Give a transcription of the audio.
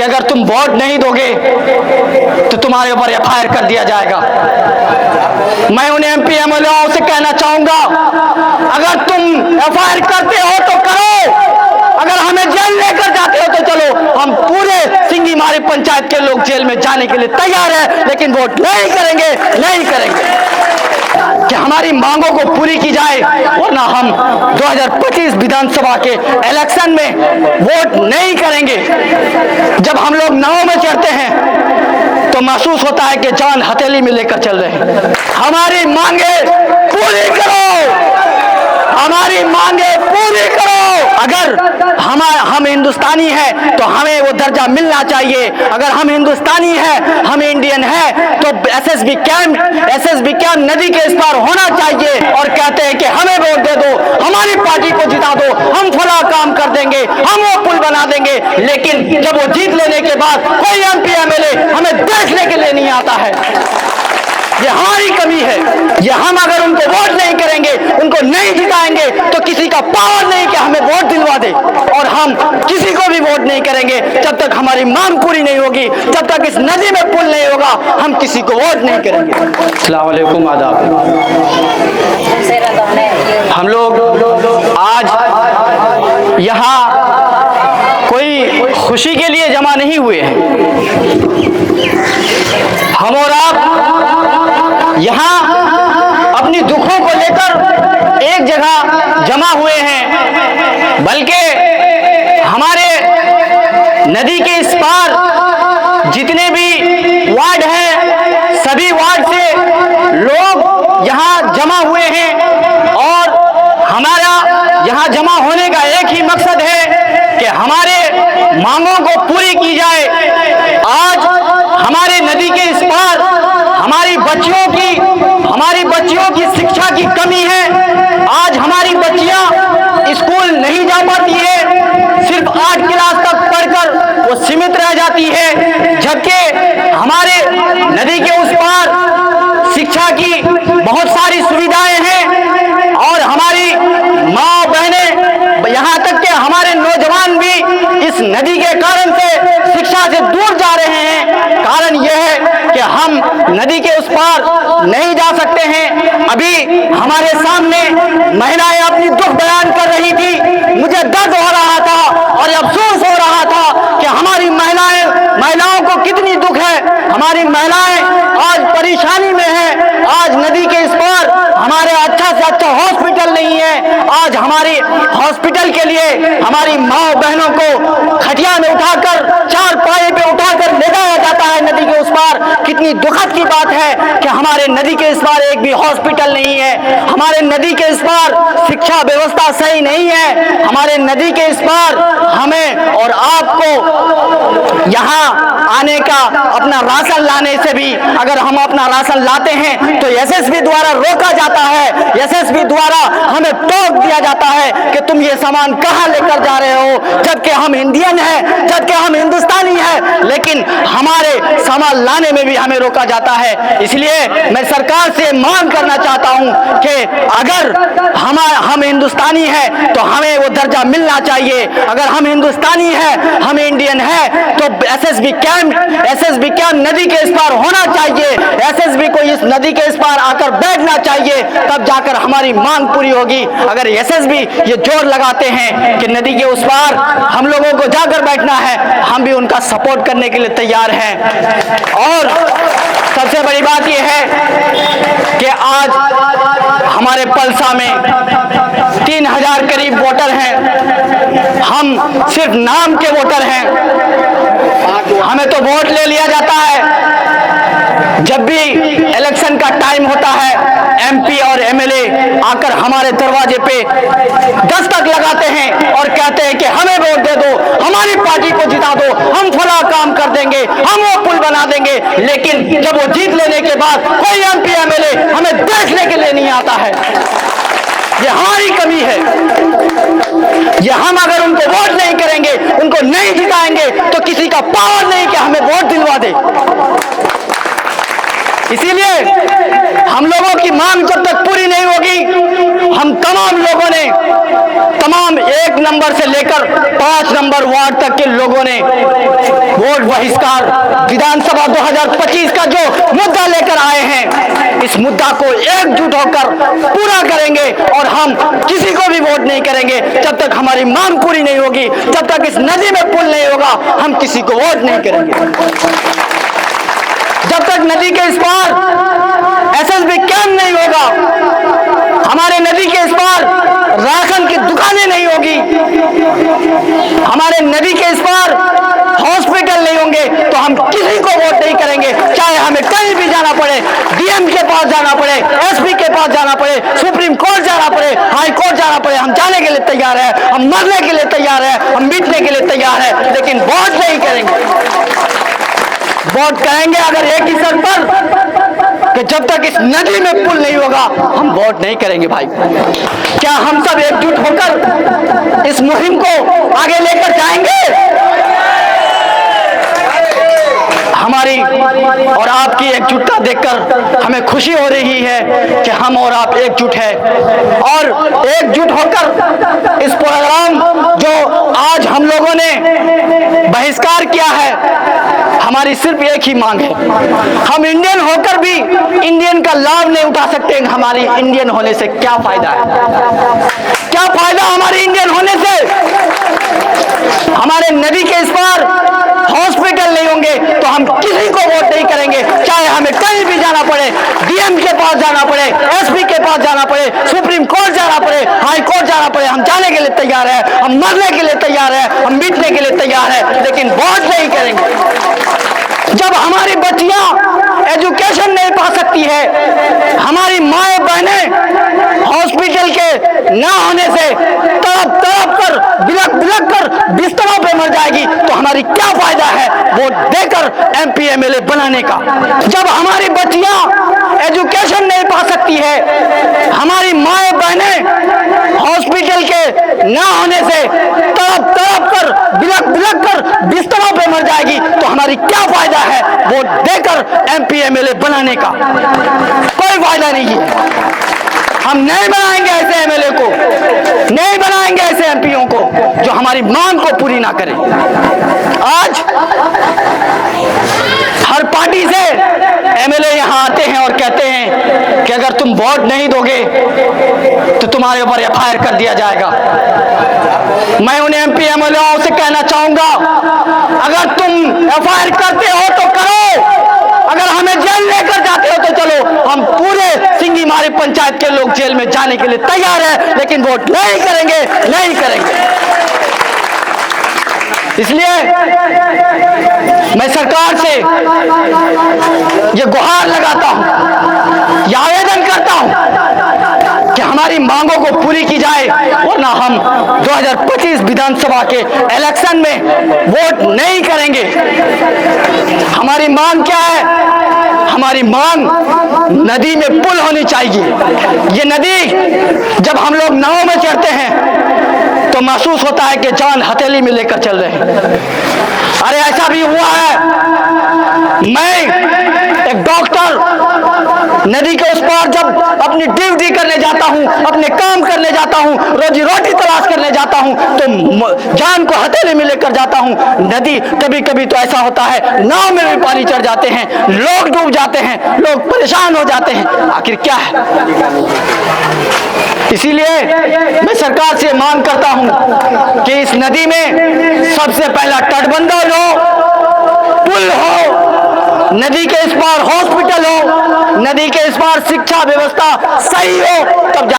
कि अगर तुम वोट नहीं दोगे तो तुम्हारे ऊपर एफआईआर कर दिया जाएगा। मैं उन एमपी एमएलएओं से कहना चाहूंगा, अगर तुम एफआईआर करते हो तो करो, अगर हमें जेल लेकर जाते हो तो चलो, हम पूरे सिंगीमारी पंचायत के लोग जेल में जाने के लिए तैयार है, लेकिन वोट नहीं करेंगे, नहीं करेंगे। कि हमारी मांगों को पूरी की जाए, वरना हम 2025 विधानसभा के इलेक्शन में वोट नहीं करेंगे। जब हम लोग नाव में चढ़ते हैं तो महसूस होता है कि जान हथेली में लेकर चल रहे हैं। हमारी मांगे पूरी करो, हमारी मांगे पूरी करो। अगर हम हिंदुस्तानी हैं तो हमें वो दर्जा मिलना चाहिए। अगर हम हिंदुस्तानी हैं, हम इंडियन हैं, तो एसएसबी कैंप नदी के इस पार होना चाहिए। और कहते हैं कि हमें वोट दे दो, हमारी पार्टी को जिता दो, हम फला काम कर देंगे, हम वो पुल बना देंगे। लेकिन जब वो जीत लेने के बाद कोई एमपी एमएलए हमें देखने के लिए नहीं आता है। ये हमारी कमी है। ये हम अगर उनको वोट नहीं करेंगे, उनको नहीं जिताएंगे, तो किसी का पावर नहीं कि हमें वोट दिलवा दे। और हम किसी को भी वोट नहीं करेंगे जब तक हमारी मांग पूरी नहीं होगी, जब तक इस नदी में पुल नहीं होगा, हम किसी को वोट नहीं करेंगे। अस्सलाम वालेकुम, आदाब। हम लोग आज यहाँ कोई खुशी के लिए जमा नहीं हुए हैं। हम और आप यहाँ अपनी दुखों को लेकर एक जगह जमा हुए हैं, बल्कि हमारे नदी के इस पार जितने भी वार्ड हैं, सभी वार्ड से लोग यहाँ जमा हुए हैं। और हमारा यहाँ जमा होने का एक ही मकसद है कि हमारे मांगों को पूरी की जाए। आज हमारे नदी के इस पार हमारी बच्चियों की शिक्षा की कमी है। आज हमारी बच्चियां स्कूल नहीं जा पाती है, सिर्फ 8 क्लास तक पढ़कर वो सीमित रह जाती है। जबकि हमारे नदी के उस पार शिक्षा की बहुत सारी सुविधाएं हैं और हमारी माँ बहनें, यहाँ तक कि हमारे नौजवान भी इस नदी के कारण से शिक्षा से दूर जा रहे हैं। कारण यह है कि हम नदी के उस पार नहीं जा सकते हैं। अभी हमारे सामने महिलाएं अपनी दुख बयान कर रही थी, मुझे दर्द हो रहा था और अफसोस हो रहा था कि हमारी महिलाओं को कितनी दुख है। हमारी महिलाएं आज परेशानी में हैं। आज नदी के इस पार हमारे अच्छा से अच्छा हॉस्पिटल नहीं है। आज हमारी हॉस्पिटल के लिए हमारी माँ बहनों को खटिया में उठाकर, चार पाए पे उठाकर ले जाया जाता है नदी के उस पार। कितनी दुखद की बात है कि हमारे नदी के इस पार एक भी हॉस्पिटल नहीं है। हमारे नदी के इस पार शिक्षा व्यवस्था सही नहीं है। हमारे नदी के इस पार हमें और आपको यहाँ आने का, अपना राशन लाने से भी अगर हम अपना राशन लाते हैं तो एसएसबी द्वारा रोका जाता है। एसएसबी द्वारा हमें टोक दिया जाता है कि तुम ये सामान कहाँ लेकर जा रहे हो, जबकि हम इंडियन हैं, जबकि हम हिंदुस्तानी हैं, लेकिन हमारे सामान लाने में भी हमें रोका जाता है। इसलिए मैं सरकार से मांग करना चाहता हूं कि अगर हम हिंदुस्तानी हैं तो हमें वो दर्जा मिलना चाहिए। अगर हम हिंदुस्तानी हैं, हम इंडियन हैं, तो एसएसबी कैंप नदी के इस पार होना चाहिए। एसएसबी को इस नदी के इस पार आकर बैठना चाहिए, तब जाकर हमारी मांग पूरी होगी। अगर एसएसबी ये जोर लगाते हैं कि नदी के उस पार हम लोगों को जाकर बैठना है, हम भी उनका सपोर्ट करने के लिए तैयार हैं। और सबसे बड़ी बात यह है कि आज हमारे पलसा में 3000 करीब वोटर हैं। हम सिर्फ नाम के वोटर हैं। हमें तो वोट ले लिया जाता है। जब भी इलेक्शन का टाइम होता है, एमपी और एमएलए आकर हमारे दरवाजे पे दस्तक लगाते हैं और कहते हैं कि हमें वोट दे दो, हमारी पार्टी को जिता दो, हम फला काम कर देंगे, हम वो पुल बना देंगे। लेकिन जब वो जीत लेने के बाद कोई एमपी एमएलए हमें देखने के लिए नहीं आता है। ये हमारी कमी है। ये हम अगर उनको वोट नहीं करेंगे, उनको नहीं जिताएंगे, तो किसी का पावर नहीं कि हमें वोट दिलवा दे। इसीलिए हम लोगों की मांग जब तक पूरी नहीं होगी, हम तमाम लोगों ने, तमाम 1 नंबर से लेकर 5 नंबर वार्ड तक के लोगों ने वोट बहिष्कार विधानसभा 2025 का जो मुद्दा लेकर आए हैं, इस मुद्दा को एकजुट होकर पूरा करेंगे और हम किसी को भी वोट नहीं करेंगे जब तक हमारी मांग पूरी नहीं होगी। जब तक इस नदी में पुल नहीं होगा हम किसी को वोट नहीं करेंगे। जब तक नदी के इस पार एसएसबी कैंप नहीं होगा, हमारे नदी के इस पार राशन की दुकानें नहीं होगी, हमारे नदी के इस पार हॉस्पिटल नहीं होंगे, तो हम किसी को वोट नहीं करेंगे। चाहे हमें कहीं भी जाना पड़े, डीएम के पास जाना पड़े, एसपी के पास जाना पड़े, सुप्रीम कोर्ट जाना पड़े, हाई कोर्ट जाना पड़े, हम जाने के लिए तैयार हैं, हम मरने के लिए तैयार हैं, हम मिटने के लिए तैयार हैं, लेकिन वोट नहीं करेंगे। वोट करेंगे अगर एक ही शर्त पर कि जब तक इस नदी में पुल नहीं होगा हम वोट नहीं करेंगे। भाई, क्या हम सब एकजुट होकर इस मुहिम को आगे लेकर जाएंगे? हमारी और आपकी एकजुटता देखकर हमें खुशी हो रही है कि हम और आप एकजुट हैं और एकजुट होकर इस प्रोग्राम जो आज हम लोगों ने बहिष्कार किया है, हमारी सिर्फ एक ही मांग है। हम इंडियन होकर भी इंडियन का लाभ नहीं उठा सकते। हमारी इंडियन होने से क्या फायदा है? क्या फायदा हमारे इंडियन होने से? हमारे नदी के इस पार हॉस्पिटल नहीं होंगे तो हम किसी को वोट नहीं करेंगे। चाहे हमें कहीं भी जाना पड़े, डीएम के पास जाना पड़े, एसपी के पास जाना पड़े, सुप्रीम कोर्ट जाना पड़े, हाई कोर्ट जाना पड़े, हम जाने के लिए तैयार हैं, हम मरने के लिए तैयार हैं, हम मिटने के लिए तैयार हैं, लेकिन वोट नहीं करेंगे। जब हमारी बच्चियां एजुकेशन नहीं पा सकती है, हमारी माएँ बहनें हॉस्पिटल के ना होने से तड़प तड़प कर बिलक बिलक कर बिस्तरों पे मर जाएगी, तो हमारी क्या फायदा है वोट देकर एमपी एमएलए बनाने का? जब हमारी बच्चियां एजुकेशन नहीं पा सकती है, हमारी माएँ बहनें हॉस्पिटल के ना होने से तड़प तड़प कर बिलक बिलक कर बिस्तरों पे मर जाएगी, तो हमारी क्या फायदा है वोट देकर एमपी एमएलए बनाने का? कोई फायदा नहीं है। हम नहीं बनाएंगे ऐसे एमएलए को, नहीं बनाएंगे ऐसे एमपीओ को जो हमारी मांग को पूरी ना करें। आज हर पार्टी से एमएलए यहाँ आते हैं और कहते हैं कि अगर तुम वोट नहीं दोगे तो तुम्हारे ऊपर एफआईआर कर दिया जाएगा। मैं उन एमपी एमएलएओं से कहना चाहूंगा, अगर तुम एफआईआर करते हो तो करो, अगर हमें जेल लेकर जाते हो तो चलो, हम पूरे सिंगी मारी पंचायत के लोग जेल में जाने के लिए तैयार हैं, लेकिन वोट नहीं करेंगे, नहीं करेंगे। इसलिए मैं सरकार से ये गुहार लगाता हूं, ये आवेदन करता हूं कि हमारी मांगों को पूरी की जाए, वरना हम 2025 विधानसभा के इलेक्शन में वोट नहीं करेंगे। हमारी मांग क्या है? हमारी मांग नदी में पुल होनी चाहिए। ये नदी जब हम लोग नाव में चढ़ते हैं तो महसूस होता है कि जान हथेली में लेकर चल रहे हैं। अरे ऐसा भी हुआ है, मैं एक डॉक्टर नदी के उस पार जब अपनी ड्यूटी करने जाता हूं, अपने काम करने जाता हूं, रोजी रोटी तलाश करने जाता हूं, तो जान को हथेली में लेकर जाता हूं। नदी कभी कभी तो ऐसा होता है नाव में भी पानी चढ़ जाते हैं, लोग डूब जाते हैं, लोग परेशान हो जाते हैं। आखिर क्या है? इसीलिए मैं सरकार से मांग करता हूं कि इस नदी में सबसे पहला तटबंधन हो, पुल हो, नदी के इस पार हॉस्पिटल हो, नदी के इस पार शिक्षा व्यवस्था सही हो, तब